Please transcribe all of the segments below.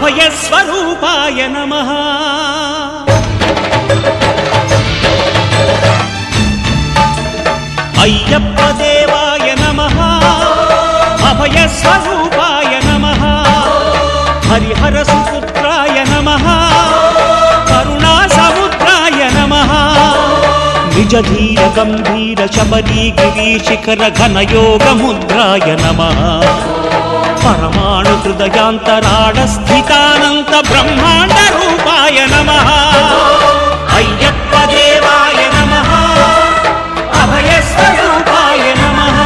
అభయస్వరూపాయ నమః అయ్యప్ప దేవాయ నమః అభయస్వరూపాయ నమః హరిహర సుపుత్రాయ నమః కరుణా సముద్రాయ నమః నిజ ధీర గంభీర శబరీ గిరీశిఖర ఘనయోగ ముద్రాయ నమః పరమాణు హృదయాంతరాళ స్థితానంత బ్రహ్మాండ రూపాయ నమః అయ్యప్ప దేవాయ నమః అభయస్వరూపాయ నమః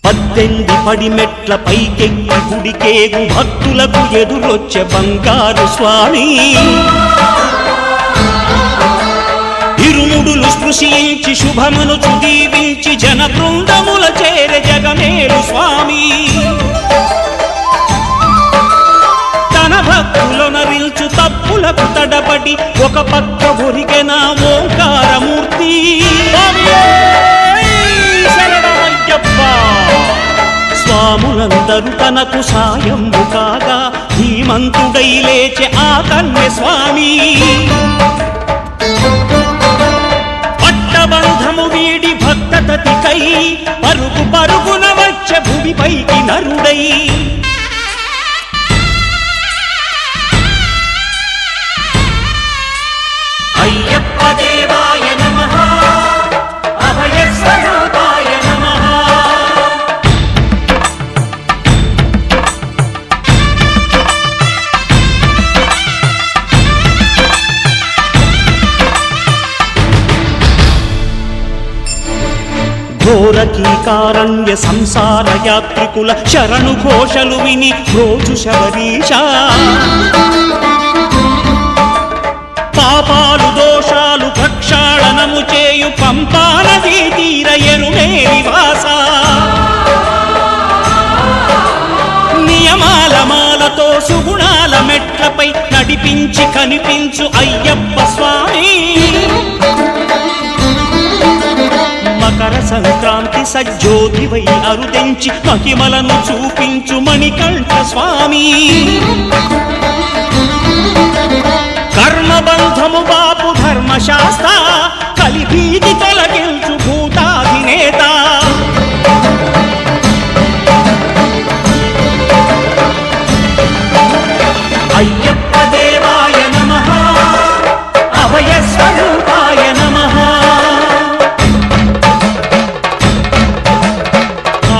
పద్దెంది పడిమెట్ల పైకెక్కి గుడికేగు భక్తులకు ఎదురొచ్చే బంగారు స్వామి ఇరుముడులు స్పృశించి శుభమును చుదీవించి జన బృందముల చేరే జగమేలు స్వామి తన భక్తులొనరిల్చు తప్పులకు తడబడి ఒక పక్క ఒరిగెన ఓంకారమూర్తి స్వాములందరూ తనకు సాయము కాగా ధీమంతుడై లేచె ఆ కన్య స్వామి పట్టబంధము వీడి భక్తతతికై పరుగు పరుగున వచ్చే భూమిపైకి నరుడై అయ్యప్ప దేవాయ నమః అభయస్వరూపాయ నమః ఘోరకీకారణ్య సంసార యాత్రికుల శరణు ఘోషలు విని రోజు శబరీష పాపాలు దోషాలు ప్రక్షాళనము చేయు పంపా నదీ తీర ఎరుమే నివాస నియమాల మాలతో సుగుణాల మెట్లపై నడిపించి కనిపించు అయ్యప్ప స్వామి మకర సంక్రాంతి సజ్జోతివై అరుదెంచి మహిమలను చూపించు మణికంఠ స్వామి కర్మబంధము బాపు ధర్మశాస్త్ర కలిభీతి తొలగించు భూతాధినేత అయ్యప్ప దేవాయ నమః అభయస్వరూపాయ నమః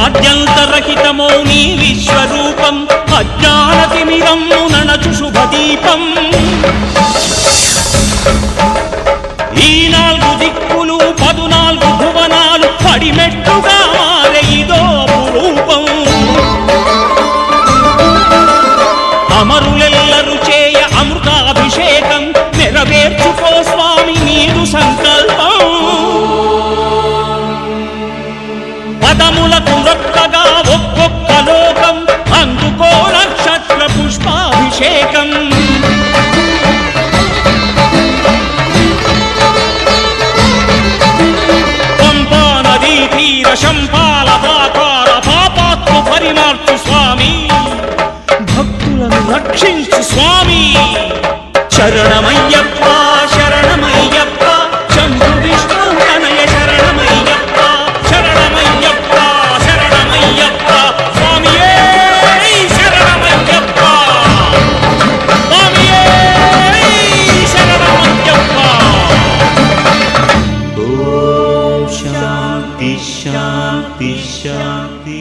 ఆద్యంతరహితమో నీ విశ్వరూపం అజ్ఞానతిమిరము నణచు శుభదీపం ఈ 4 దిక్కులు 14 భువనాలు పడిమెట్టుగా మారే ఇదో రూపం అమరులెల్లరు చేయ అమృతాభిషేకం నెరవేర్చుకో స్వామి నీదు సంకల్పం పదములకు రొక్కగా ఒక్కొక్క లోకం అందుకో నక్షత్ర పుష్పాభిషేకం పంపా నదీ తీర శంపాల దాకార పాపాత్మ పరిమార్చు స్వామి భక్తులను రక్షించు స్వామి శరణమయ్యప్ప శరణమయ్యప్ప శంభు విష్ణు తనయ శరణమయ్యప్ప శరణమయ్యప్ప శరణమయ్యప్ప స్వామియే శరణమయ్యప్ప స్వామియే శరణమయ్యప్ప ఓం శాంతి శాంతి శాంతి